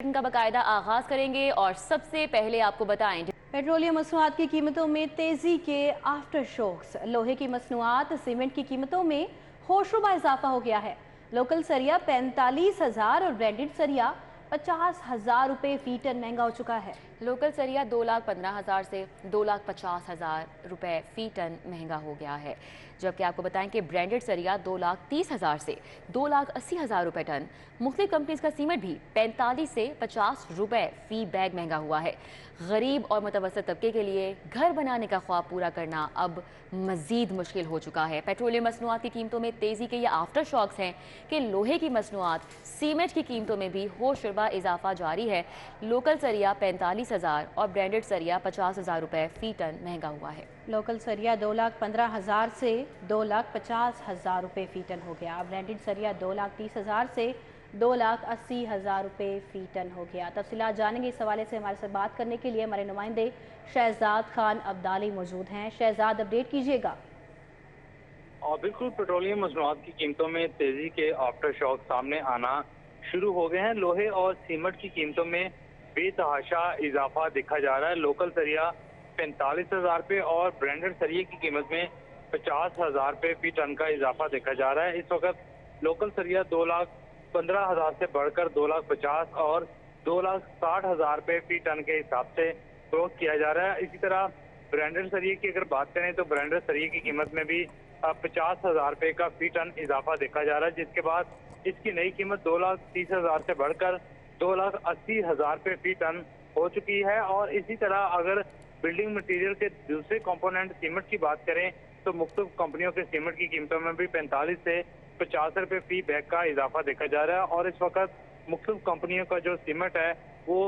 का बाकायदा आगाज करेंगे और सबसे पहले आपको बताएं पेट्रोलियम मसनूआत की कीमतों में तेजी के आफ्टर शॉक्स। लोहे की मसनूआत, सीमेंट की कीमतों में होशरुबा इजाफा हो गया है। लोकल सरिया 45,000 और ब्रांडेड सरिया 50,000 रुपए फी टन महंगा हो चुका है। लोकल सरिया 2,15,000 से 2,50,000 रुपए फी टन महंगा हो गया है, जबकि आपको बताएं कि ब्रांडेड सरिया 2,30,000 से 2,80,000 रुपए टन। मुख्तलिफ कंपनीज का सीमेंट भी 45 से 50 रुपए फी बैग महंगा हुआ है। गरीब और मुतवसत तबके के लिए घर बनाने का ख्वाब पूरा करना अब मजीद मुश्किल हो चुका है। पेट्रोलियम मसनूआत की कीमतों में तेजी के ये आफ्टर शॉक्स हैं कि लोहे की मसनूआत, सीमेंट की कीमतों में भी होशरुबा इजाफा जारी है। लोकल सरिया 45,000 और ब्रांडेड सरिया 50,000 रुपए फी टन महंगा हुआ है। लोकल सरिया 2,15,000 से 2,50,000 रुपए फी टन हो गया। ब्रांडेड सरिया 2,30,000 से 2,80,000 रुपए फी टन हो गया। तफसीलात जानेंगे। इस हवाले से हमारे साथ बात करने के लिए हमारे नुमाइंदे शहजाद खान अब्दाली मौजूद हैं। शहजाद, अपडेट कीजिएगा। और बिल्कुल, पेट्रोलियम मसनूआत की कीमतों में तेजी के आफ्टर शॉक सामने आना शुरू हो गए हैं। लोहे और सीमेंट की कीमतों में बेतहाशा इजाफा देखा जा रहा है। लोकल सरिया 45,000 रुपये और ब्रांडेड सरिये की कीमत में 50,000 रुपये फी टन का इजाफा देखा जा रहा है। इस वक्त लोकल सरिया 2,15,000 से बढ़कर 2,50,000 और 2,60,000 रुपये फी टन के हिसाब से फरोख्त किया जा रहा है। इसी तरह ब्रांडेड सरिये की अगर बात करें तो ब्रांडेड सरिये की कीमत में भी 50,000 रुपये का फी टन इजाफा देखा जा रहा है, जिसके बाद इसकी नई कीमत 2,30,000 से बढ़कर 2,80,000 रुपये फी टन हो चुकी है। और इसी तरह अगर बिल्डिंग मटेरियल के दूसरे कंपोनेंट सीमेंट की बात करें तो मुख्तलिफ कंपनियों के सीमेंट की कीमतों में भी 45 से 50 रुपये फी बैग का इजाफा देखा जा रहा है। और इस वक्त मुख्तलिफ कंपनियों का जो सीमेंट है वो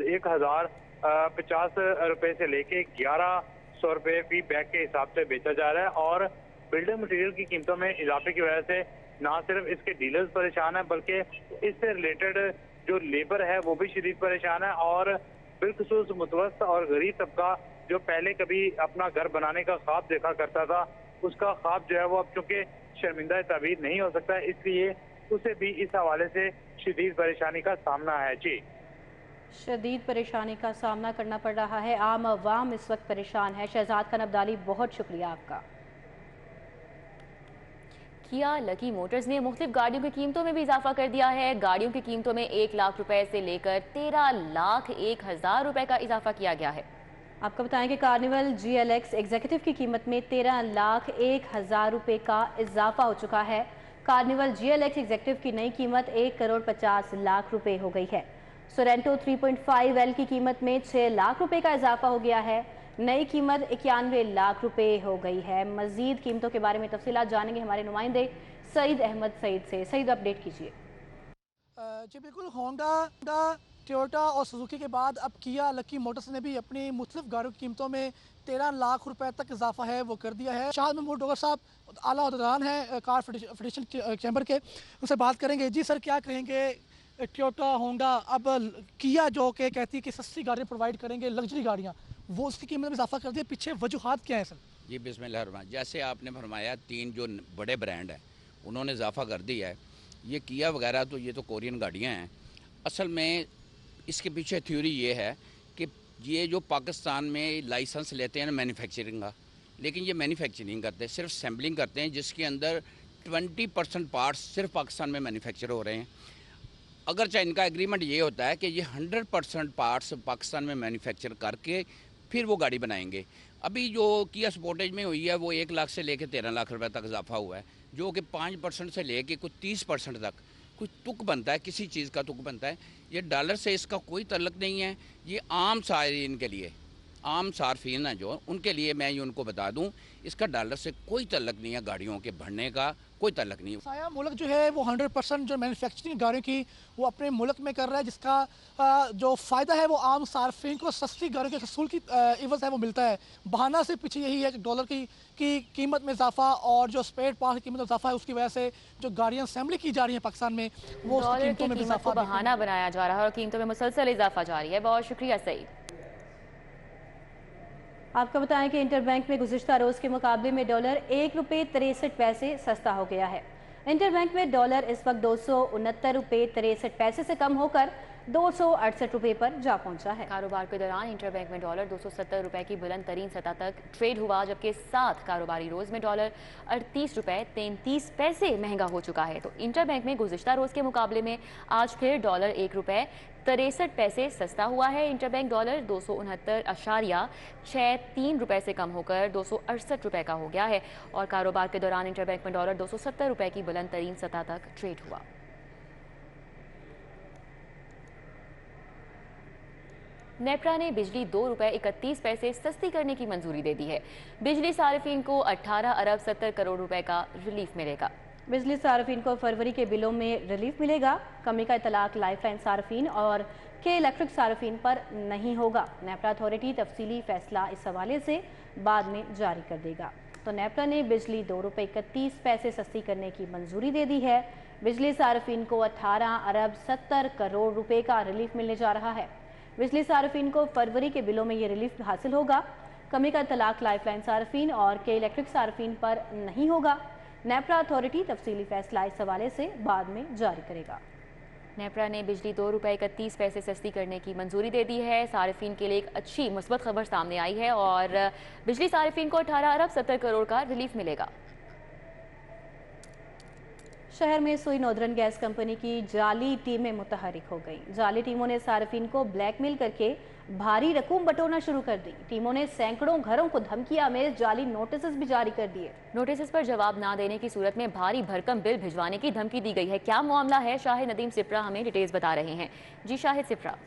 1,050 रुपये से लेके 1,100 रुपये फी बैग के हिसाब से बेचा जा रहा है। और बिल्डिंग मटेरियल की कीमतों में इजाफे की वजह से ना सिर्फ इसके डीलर्स परेशान है, बल्कि इससे रिलेटेड जो लेबर है वो भी शदीद परेशान है। और बिलखुसूस मुतवस्सित और गरीब तबका जो पहले कभी अपना घर बनाने का ख्वाब देखा करता था, उसका ख्वाब जो है वो अब चूंकि शर्मिंदा ताबीर नहीं हो सकता, इसलिए उसे भी इस हवाले से शदीद परेशानी का सामना है। जी, शदीद परेशानी का सामना करना पड़ रहा है। आम अवाम इस वक्त परेशान है। शहजाद खान अब्दाली, बहुत शुक्रिया आपका। किया लकी मोटर्स ने मुख्तलिफ गाड़ियों की कीमतों में भी इजाफा कर दिया है। गाड़ियों की कीमतों में 1 लाख रुपए से लेकर 13,01,000 रुपए का इजाफा किया गया है। आपको बताएं कि कार्निवल GLX एग्जीक्यूटिव की कीमत में 13,01,000 रुपए का इजाफा हो चुका है। कार्निवल GLX एग्जीक्यूटिव की नई कीमत 1,50,00,000 रुपए हो गई है। सोरेंटो 3.5L की कीमत में 6 लाख रुपए का इजाफा हो गया है। नई कीमत 91 लाख रुपए हो गई है। मजीद कीमतों के बारे में तफसीलात जानेंगे हमारे नुमाइंदे सईद अहमद सईद से। सईद, अपडेट कीजिए। जी बिल्कुल, होंडा, टोयोटा और सुजुकी के बाद अब किया लकी मोटर्स ने भी अपनी मुख्तलिफ गाड़ियों की कीमतों में 13 लाख रुपए तक इजाफा है वो कर दिया है। शाहद महमूद डोगर साहब आला अहदेदार हैं कार फेडरेशन चैम्बर के, उनसे बात करेंगे। जी सर, क्या कहेंगे? टोयोटा, होंडा, अब किया जो कि कहती है कि सस्ती गाड़ियाँ प्रोवाइड करेंगे, लग्जरी गाड़ियाँ, वो उसकी कीमत में इजाफा कर दिया। पीछे वजूहात क्या है सर? जी बिस्मिल्लाह, जैसे आपने फरमाया 3 जो बड़े ब्रांड हैं उन्होंने इजाफा कर दिया है। ये किया वगैरह तो ये तो कोरियन गाड़ियाँ हैं। असल में इसके पीछे थ्योरी ये है कि ये जो पाकिस्तान में लाइसेंस लेते हैं ना मैन्युफैक्चरिंग का, लेकिन ये मैन्युफैक्चरिंग करते हैं, सिर्फ सैम्पलिंग करते हैं, जिसके अंदर 20% पार्ट्स सिर्फ पाकिस्तान में मैन्युफैक्चर हो रहे हैं। अगरचे इनका एग्रीमेंट ये होता है कि ये 100% पार्ट्स पाकिस्तान में मैन्युफैक्चर करके फिर वो गाड़ी बनाएंगे। अभी जो किया स्पोर्टेज में हुई है वो 1 लाख से लेकर 13 लाख रुपए तक इजाफा हुआ है, जो कि 5% से लेके कुछ 30% तक कुछ तुक बनता है, किसी चीज़ का तुक बनता है। ये डॉलर से इसका कोई तल्लक नहीं है। ये आम सारीन के लिए, आम सार्फिन हैं जो, उनके लिए मैं ये उनको बता दूं, इसका डॉलर से कोई तल्लक नहीं है, गाड़ियों के बढ़ने का कोई तल्लक नहीं है। साया मुल्क जो है वो 100% जो मैन्युफैक्चरिंग गाड़ियों की वो अपने मुल्क में कर रहा है, जिसका जो फ़ायदा है वो आम सार्फिन को सस्ती गाड़ियों के हसूल की इवज़ है वो मिलता है। बहाना से पीछे यही है कि डॉलर की कीमत में इजाफा और जो स्पेयर पार्ट की कीमत में इजाफा है, उसकी वजह से जो गाड़ियाँ असेंबली की जा रही हैं पाकिस्तान में वो कीमतों में इजाफा बहाना बनाया जा रहा है और कीमतों में मुसलसल इजाफा जारी है। बहुत शुक्रिया सईद। आपको बताएं कि इंटरबैंक में गुज़िश्ता रोज़ के मुकाबले में डॉलर 1 रुपये 63 पैसे सस्ता हो गया है। इंटरबैंक में डॉलर इस वक्त 269 रुपये 63 पैसे से कम होकर 268 रुपए पर जा पहुंचा है। कारोबार के दौरान इंटरबैंक में डॉलर 270 रुपए की बुलंद तरीन सतह तक ट्रेड हुआ, जबकि 7 कारोबारी रोज में डॉलर 38 रुपए 33 पैसे महंगा हो चुका है। तो इंटरबैंक में गुज़िश्ता रोज के मुकाबले में आज फिर डॉलर 1 रुपए 63 पैसे सस्ता हुआ है। इंटरबैंक डॉलर 269.63 रुपए से कम होकर 268 रुपए का हो गया है और कारोबार के दौरान इंटरबैंक में डॉलर 270 रुपए की बुलंद तरीन सतह तक ट्रेड हुआ। नेपरा ने बिजली 2 रुपए 31 पैसे सस्ती करने की मंजूरी दे दी है। बिजली सार्फिन को 18 अरब 70 करोड़ रुपए का रिलीफ मिलेगा। बिजली सार्फिन को फरवरी के बिलों में रिलीफ मिलेगा। कमी का इतलाक लाइफलाइन सार्फिन और के इलेक्ट्रिक सार्फिन पर नहीं होगा। नेपरा अथॉरिटी तफसीली फैसला इस हवाले से बाद में जारी कर देगा। तो नेपरा ने बिजली 2 रुपए 31 पैसे सस्ती करने की मंजूरी दे दी है। बिजली सार्फिन को 18 अरब 70 करोड़ रुपए का रिलीफ मिलने जा रहा है। बिजली सार्फिन को फरवरी के बिलों में ये रिलीफ हासिल होगा। कमी का इतलाक लाइफलाइन सार्फिन और के इलेक्ट्रिक सार्फिन पर नहीं होगा। नेपरा अथॉरिटी तफसीली फैसला इस हवाले से बाद में जारी करेगा। नेपरा ने बिजली 2 रुपए 31 पैसे सस्ती करने की मंजूरी दे दी है। सार्फिन के लिए एक अच्छी मुस्बत खबर सामने आई है और बिजली सार्फिन को 18 अरब 70 करोड़ का रिलीफ मिलेगा। शहर में सुई नॉर्दर्न गैस कंपनी की जाली टीमें मुतहरिक हो गईं। जाली टीमों ने सार्फिन को ब्लैकमेल करके भारी रकूम बटोरना शुरू कर दी। टीमों ने सैकड़ों घरों को धमकियां में जाली नोटिस भी जारी कर दिए। नोटिस पर जवाब ना देने की सूरत में भारी भरकम बिल भिजवाने की धमकी दी गई है। क्या मामला है, शाहिद नदीम सिप्रा हमें डिटेल्स बता रहे हैं। जी शाहिद सिप्रा।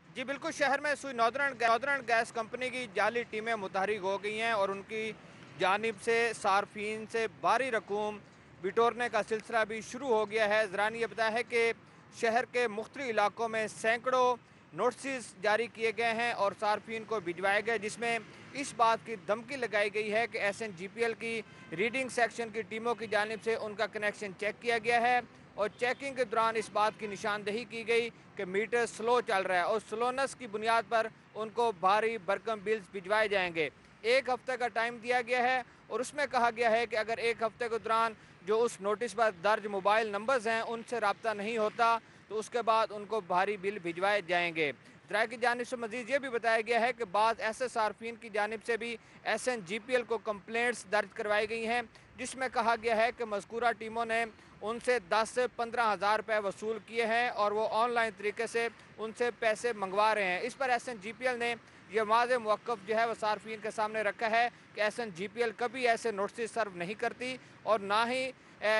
जी बिल्कुल, शहर में सुई नॉर्दर्न गैस कंपनी की जाली टीमें मुतहरिक हो गई हैं और उनकी जानिब से सार्फिन से भारी रकूम बिटोरने का सिलसिला भी शुरू हो गया है। ज़रानी ये बताया है कि शहर के मुख्तलिफ इलाकों में सैकड़ों नोटिस जारी किए गए हैं और सार्फिन को भिजवाए गए, जिसमें इस बात की धमकी लगाई गई है कि SNGPL की रीडिंग सेक्शन की टीमों की जानिब से उनका कनेक्शन चेक किया गया है और चेकिंग के दौरान इस बात की निशानदही की गई कि मीटर स्लो चल रहा है और स्लोनेस की बुनियाद पर उनको भारी भरकम बिल्स भिजवाए जाएंगे। 1 हफ्ते का टाइम दिया गया है और उसमें कहा गया है कि अगर 1 हफ्ते के दौरान जो उस नोटिस पर दर्ज मोबाइल नंबर्स हैं उनसे रब्ता नहीं होता तो उसके बाद उनको भारी बिल भिजवाए जाएंगे। ज़राए की जानिब से मज़ीद ये भी बताया गया है कि बाद ऐसे सार्फिन की जानिब से भी SNGPL को कंप्लेंट्स दर्ज करवाई गई हैं, जिसमें कहा गया है कि मज़कूरा टीमों ने उनसे 10 से 15 हज़ार रुपये वसूल किए हैं और वो ऑनलाइन तरीके से उनसे पैसे मंगवा रहे हैं। इस पर SNGPL ने यह वाज़ेह मौक़िफ़ जो है वो सार्फिन के सामने रखा है कि SNGPL कभी ऐसे नोटिस सर्व नहीं करती और ना ही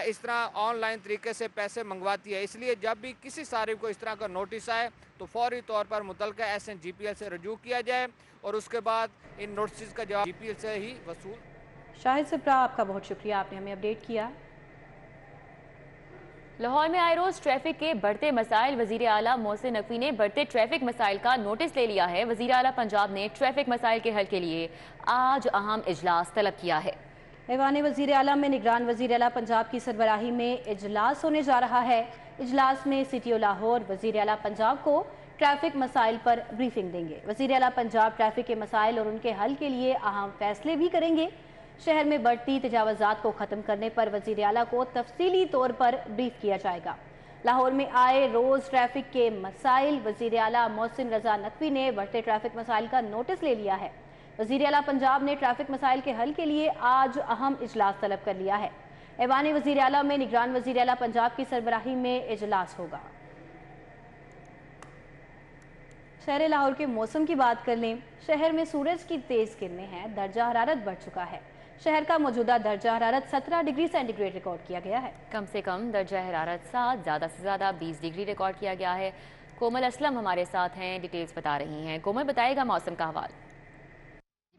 इस तरह ऑनलाइन तरीके से पैसे मंगवाती है। इसलिए जब भी किसी सारिफ को इस तरह का नोटिस आए तो फौरी तौर पर मुतलका SNGPL से रजू किया जाए और उसके बाद इन नोटिस का जवाब GPL से ही वसूल। शाहिद सिप्रा, आपका बहुत शुक्रिया, आपने हमें अपडेट किया। लाहौर में आए रोज ट्रैफिक के बढ़ते मसाइल, वजीर आला मोहसिन नकवी ने बढ़ते ट्रैफिक मसाइल का नोटिस ले लिया है। वजीर आला पंजाब ने ट्रैफिक मसाइल के हल के लिए आज अहम इजलास तलब किया है। ऐवान वजीर आला में निगरान वजीर आला पंजाब की सरबराही में इजलास होने जा रहा है। इजलास में सिटी लाहौर वजीर आला पंजाब को ट्रैफिक मसाइल पर ब्रीफिंग देंगे। वजीर आला पंजाब ट्रैफिक के मसाइल और उनके हल के लिए अहम फैसले भी करेंगे। शहर में बढ़ती तजावज़ात को ख़त्म करने पर वज़ीर आला को तफसीली तौर पर ब्रीफ किया जाएगा। लाहौर में आए रोज़ ट्रैफिक के मसाइल, वज़ीर आला मोहसिन रज़ा नकवी ने बढ़ते ट्रैफिक मसाइल का नोटिस ले लिया है। वज़ीर आला पंजाब ने ट्रैफिक मसाइल के हल के लिए आज अहम इजलास तलब कर लिया है। ऐवान वज़ीर आला में निगरान वज़ीर आला पंजाब की सरबराही में इजलास होगा। शहर लाहौर के मौसम की बात कर लें। शहर में सूरज की तेज़ किरणें हैं, दर्जा हरारत बढ़ चुका है। शहर का मौजूदा दर्जा हरारत 17 डिग्री सेंटीग्रेड रिकॉर्ड किया गया है। कम से कम दर्जा हरारत 7, ज़्यादा से ज़्यादा 20 डिग्री रिकॉर्ड किया गया है। कोमल असलम हमारे साथ हैं, डिटेल्स बता रही हैं। कोमल, बताएगा मौसम का हवाल।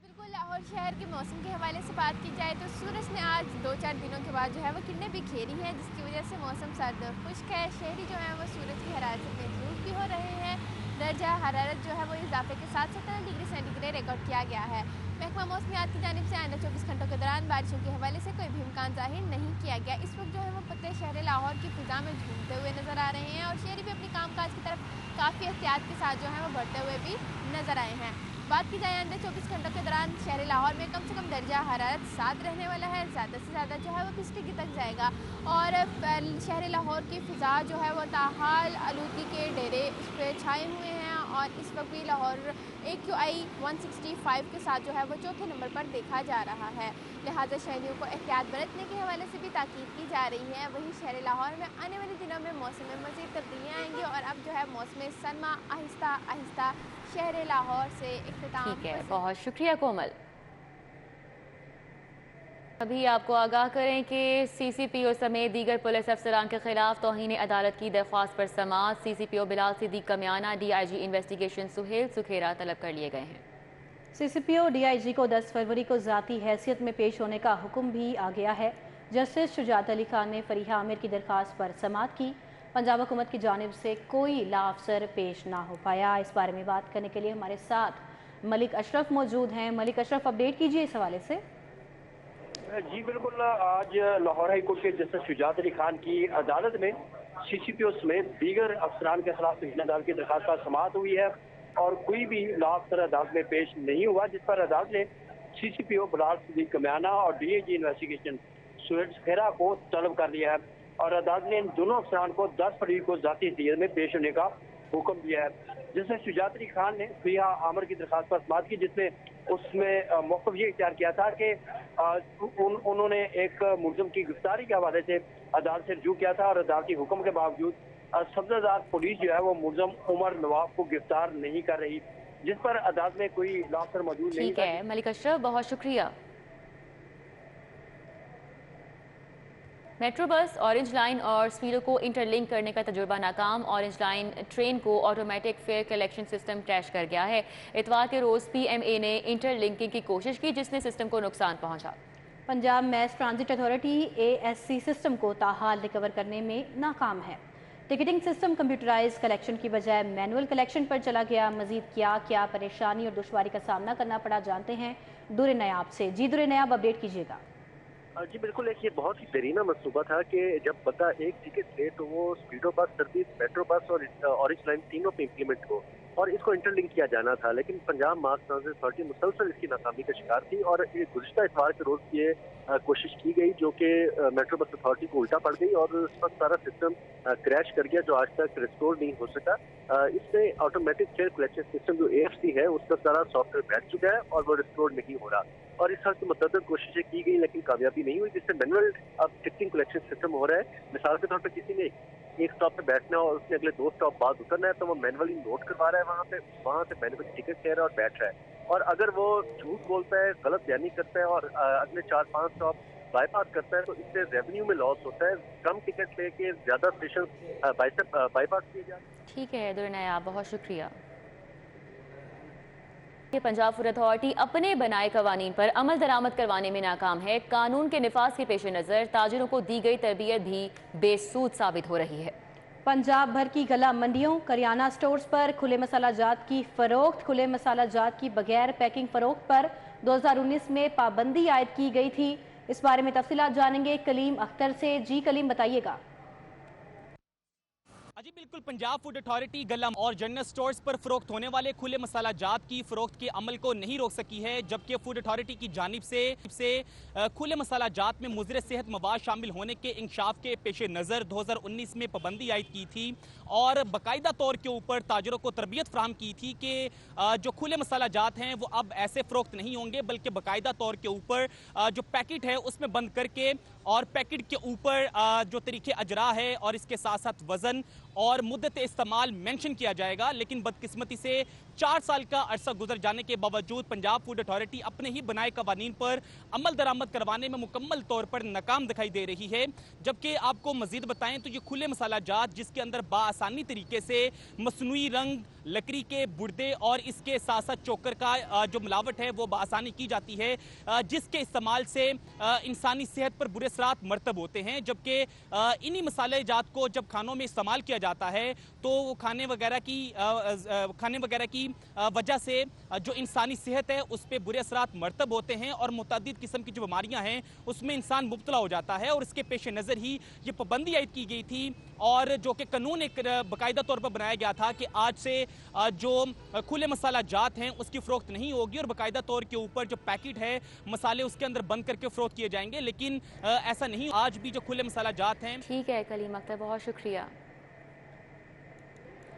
बिल्कुल, लाहौर शहर के मौसम के हवाले से बात की जाए तो सूरज ने आज 2-4 दिनों के बाद जो है वो किरणें बिखेरी हैं, जिसकी वजह से मौसम सर्द और खुश्क है। शहरी जो है वो सूरज की हरारत से महसूस भी हो रहे हैं। दर्जा हरारत जो है वो इजाफे के साथ 17 डिग्री सेंटीग्रेड रिकॉर्ड किया गया है। महकमा मौसमियात की जानिब से आइंदा 24 घंटों के दौरान बारिशों के हवाले से कोई भी इम्कान जाहिर नहीं किया गया। इस वक्त जो है वो पत्ते शहर लाहौर की फिजा में झूमते हुए नजर आ रहे हैं और शहरी भी अपनी कामकाज की तरफ काफ़ी एहतियात के साथ जो है वो बढ़ते हुए भी नजर आए हैं। बात की जाए अगले 24 घंटों के दौरान शहर लाहौर में कम से कम दर्जा हरारत 7 रहने वाला है, ज़्यादा से ज़्यादा जो है वो 20 डिग्री तक जाएगा। और शहर लाहौर की फ़िज़ा जो है वो ताहाल आलूदगी के डेरे उस पर छाए हुए हैं और इस वक्त भी लाहौर AQI 165 के साथ जो है वो चौथे नंबर पर देखा जा रहा है। लिहाजा शहरियों को एहतियात बरतने के हवाले से भी ताकीद की जा रही है। वहीं शहर लाहौर में आने वाले दिनों में मौसम में मज़ीद तब्दीलियाँ आएंगी और अब जो है मौसम सरमा आहिस्ता आहिस्ता शहर लाहौर से इख्तिताम। ठीक है, बहुत शुक्रिया कोमल। अभी आपको आगाह करें कि CCPO समेत दीगर पुलिस अफसरान के खिलाफ तौहीन अदालत की दरख्वास्त पर समाअत CCPO Bilal Siddique Kamiana, DIG investigation Suhail Sukhera तलब कर लिए गए हैं। CCPO DIG को 10 फरवरी को ज़ाती हैसियत में पेश होने का हुक्म भी आ गया है। जस्टिस शुजात अली खान ने फरीहा आमिर की दरख्वास्त पर समाअत की। पंजाब हुकूमत की जानिब से कोई ला अफसर पेश ना हो पाया। इस बारे में बात करने के लिए हमारे साथ मलिक अशरफ मौजूद हैं। मलिक अशरफ, अपडेट कीजिए इस हवाले से। जी बिल्कुल, आज लाहौर हाई कोर्ट के जस्टिस शुजात अली खान की अदालत में CCPO समेत दीगर अफसरान के खिलाफ तौहीन अदालत की दरख्वास्त पर समाअत हुई है और कोई भी ला अफसर अदालत में पेश नहीं हुआ, जिस पर अदालत ने CCPO बिलाल सिद्दीक कमियाना और DIG इन्वेस्टिगेशन सुहेल सुखेरा को तलब कर लिया है और अदालत ने इन दोनों अफसरान को 10 फरवरी को ज़ाती हैसियत में पेश होने का हुक्म दिया है। जैसे शुजात अली खान ने फरीहा आमिर की दरख्वास्त पर समाअत की, जिसमें उसमें मौक़िफ़ ये इख्तियार किया था कि उन्होंने एक मुलज़िम की गिरफ्तारी के हवाले से अदालत से रुजू किया था और अदालती हुक्म के बावजूद सब्ज़ादार पुलिस जो है वो मुलज़िम उमर नवाब को गिरफ्तार नहीं कर रही, जिस पर अदालत में कोई ला अफसर मौजूद नहीं था। ठीक है मलिक अशरफ, बहुत शुक्रिया। मेट्रो बस ऑरेंज लाइन और स्पीडो को इंटरलिंक करने का तजुर्बा नाकाम। ऑरेंज लाइन ट्रेन को automatic fair collection system crash कर गया है। इतवार के रोज़ PMA ने इंटरलिंकिंग की कोशिश की, जिसने सिस्टम को नुकसान पहुंचा। Punjab mass transit authority ASC system को ताहाल रिकवर करने में नाकाम है। टिकटिंग सिस्टम कंप्यूटराइज कलेक्शन की बजाय मैनुअल कलेक्शन पर चला गया। मजीद क्या परेशानी और दुश्वारी का सामना करना पड़ा, जानते हैं दुर नयाब से। जी दुर नयाब, अपडेट कीजिएगा। जी बिल्कुल, एक ये बहुत ही देरीना मंसूबा था कि जब बता एक टिकट ले तो वो स्पीडो बस सर्विस, मेट्रो बस और ऑरेंज लाइन तीनों पे इम्प्लीमेंट हो और इसको इंटरलिंक किया जाना था, लेकिन पंजाब मास ट्रांजिट अथॉरिटी मुसलसल इसकी नाकामी का शिकार थी और गुज़िश्ता इतवार के रोज़ ये कोशिश की गई जो कि मेट्रो बस अथॉरिटी को उल्टा पड़ गई और उस पर सारा सिस्टम क्रैश कर गया, जो आज तक रिस्टोर नहीं हो सका। इससे ऑटोमेटिक फेयर कलेक्शन सिस्टम जो AFC है उसका सारा सॉफ्टवेयर बैठ चुका है और वो रिस्टोर नहीं हो रहा और इस हद मुतअद्दिद कोशिशें की गई लेकिन कामयाबी नहीं हुई, जिससे मैनुअल अब टिकटिंग कलेक्शन सिस्टम हो रहा है। मिसाल के तौर पर किसी ने एक स्टॉप पे बैठना और उसने अगले 2 स्टॉप बाद उतरना है तो वो मैनुअली नोट करवा रहा है वहाँ से मैनुअली टिकट ले रहा है और बैठ रहा है, और अगर वो झूठ बोलता है, गलत बयानी करता है और अगले 4-5 स्टॉप बाईपास करता है तो इससे रेवेन्यू में लॉस होता है। कम टिकट लेके ज्यादा स्टेशन बाईपास किए जाते हैं। ठीक है दुर नयाब, बहुत शुक्रिया। पंजाब फूड अथॉरिटी अपने बनाए कवानीन पर अमल दरामद करवाने में नाकाम है। कानून के निफाज के पेश नज़र ताजिरों को दी गई तरबियत भी बेसूद साबित हो रही है। पंजाब भर की गला मंडियों, करियाना स्टोर्स पर खुले मसाला जात की फरोख्त, खुले मसाला जात की बगैर पैकिंग फरोख्त पर 2019 में पाबंदी आयद की गई थी। इस बारे में तफसीलात जानेंगे कलीम अख्तर से। जी कलीम, बताइएगा। जी बिल्कुल, पंजाब फूड अथॉरिटी गला और जनरल स्टोर्स पर फरोख्त होने वाले खुले मसाला जात की फरोख्त के अमल को नहीं रोक सकी है, जबकि फूड अथॉरिटी की जानिब से खुले मसाला जात में मुज़र सेहत मवाद शामिल होने के इंकशाफ के पेश नज़र 2019 में पाबंदी आयद की थी और बाकायदा तौर के ऊपर ताजरों को तरबियत फराहम की थी कि जो खुले मसाला जात हैं वो अब ऐसे फरोख्त नहीं होंगे, बल्कि बाकायदा तौर के ऊपर जो पैकेट है उसमें बंद करके और पैकेट के ऊपर जो तरीके अजरा है और इसके साथ साथ वज़न और मुद्दत इस्तेमाल मेंशन किया जाएगा। लेकिन बदकिस्मती से 4 साल का अरसा गुजर जाने के बावजूद पंजाब फूड अथॉरिटी अपने ही बनाए कवानीन पर अमल दरामद करवाने में मुकम्मल तौर पर नाकाम दिखाई दे रही है। जबकि आपको मजीद बताएं तो ये खुले मसाला जात जिसके अंदर बाआसानी तरीके से मसनूई रंग, लकड़ी के बुर्दे और इसके साथ साथ चोकर का जो मिलावट है वो बाआसानी की जाती है, जिसके इस्तेमाल से इंसानी सेहत पर बुरे असरात मरतब होते हैं। जबकि इन्हीं मसाले जात को जब खानों में इस्तेमाल किया जाता है तो वो खाने वगैरह की वजह से जो इंसानी सेहत है उस पर बुरे असरात मरतब होते हैं और मुतअद्दिद किस्म की जो बीमारियां हैं उसमें इंसान मुब्तला हो जाता है। और इसके पेश नज़र ही ये पाबंदी आयद की गई थी और जो कि कानून एक बाकायदा तौर पर बनाया गया था कि आज से जो खुले मसाला जात हैं उसकी फ़रोख्त नहीं होगी और बाकायदा तौर के ऊपर जो पैकेट है मसाले उसके अंदर बंद करके फ़रोख्त किए जाएंगे, लेकिन ऐसा नहीं, आज भी जो खुले मसाला जात हैं। ठीक है कलीम अख्तर, बहुत शुक्रिया।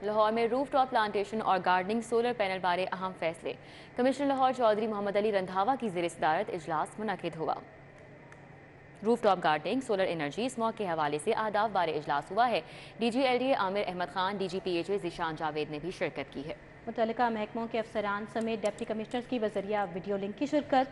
लाहौर में रूफ टॉप प्लांटेशन और गार्डनिंग सोलर पैनल बारे अहम फैसले। कमिश्नर लाहौर चौधरी मोहम्मद अली रंधावा की ज़ेर सदारत इजलास मुनक़िद हुआ। Roof top gardening solar energy इस मौके के हवाले से आदाब बारे इजलास हुआ है। DG Aamir Ahmad Khan, DG PHA Zeeshan Javed ने भी शिरकत की है। मुतल्लिका महकमों के अफसरान समेत डिप्टी कमिश्नर्स की बजरिया वीडियो लिंक की शिरकत।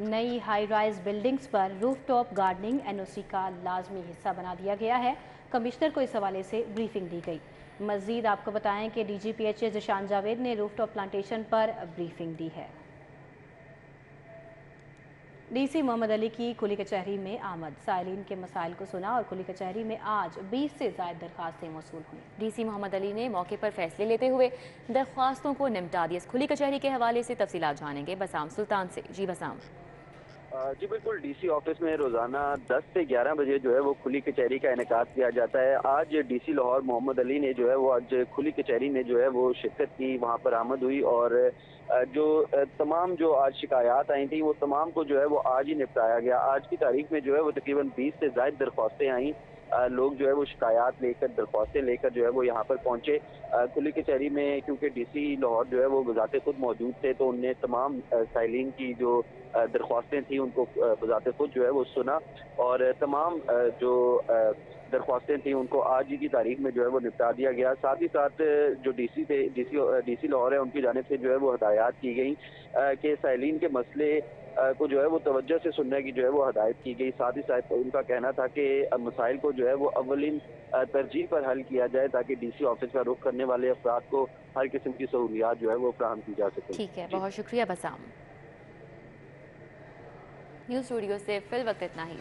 नई हाई राइज बिल्डिंग्स पर रूफ टॉप गार्डनिंग NOC का लाजमी हिस्सा बना दिया गया है। कमिश्नर को इस हवाले से ब्रीफिंग दी गई। मज़ीद आपको बताएं कि DG PHA ज़ीशान जावेद ने रूफ टॉप प्लांटेशन पर ब्रीफिंग दी है। DC मोहम्मद अली की खुली कचहरी में आमद, साइलिन के मसाइल को सुना और खुली कचहरी में आज 20 से ज़ायद दरख्वास्तें मौसूल हुई। DC मोहम्मद अली ने मौके पर फैसले लेते हुए दरख्वास्तों को निपटा दिया। खुली कचहरी के हवाले से तफसीलात जानेंगे बसाम सुल्तान से। जी बसाम। जी बिल्कुल, DC ऑफिस में रोज़ाना 10 से 11 बजे जो है वो खुली कचहरी का इनेकाद किया जाता है। आज DC लाहौर मोहम्मद अली ने जो है वो आज खुली कचहरी में जो है वो शिरकत की, वहाँ पर आमद हुई और जो तमाम जो आज शिकायत आई थी वो तमाम को जो है वो आज ही निपटाया गया। आज की तारीख में जो है वो तकरीबन 20 से ज़ायद दरख्वास्तें आई। लोग जो है वो शिकायत लेकर, दरख्वास्तें लेकर जो है वो यहाँ पर पहुँचे खुली कचहरी में, क्योंकि DC लाहौर जो है वो बज़ाते खुद मौजूद थे तो उनने तमाम साइलिन की जो दरख्वास्तें थी उनको बज़ाते खुद जो है वो सुना और तमाम जो दरख्वास्तें थी उनको आज ही की तारीख में जो है वो निपटा दिया गया। साथ ही साथ जो DC लाहौर है उनकी जानिब से जो है वो हदायत की गई कि साइलिन के मसले को जो है वो तवज्जो से सुनने की जो है वो हदायत की गई। साथ ही साथ उनका कहना था कि मसाइल को जो है वो अव्वलिन तरजीह पर हल किया जाए ताकि DC ऑफिस का रुख करने वाले अफराद को हर किस्म की सहूलियात जो है वो फराहम की जा सके। ठीक है, बहुत शुक्रिया बसाम। न्यूज़ स्टूडियो से फिल वक्त इतना ही।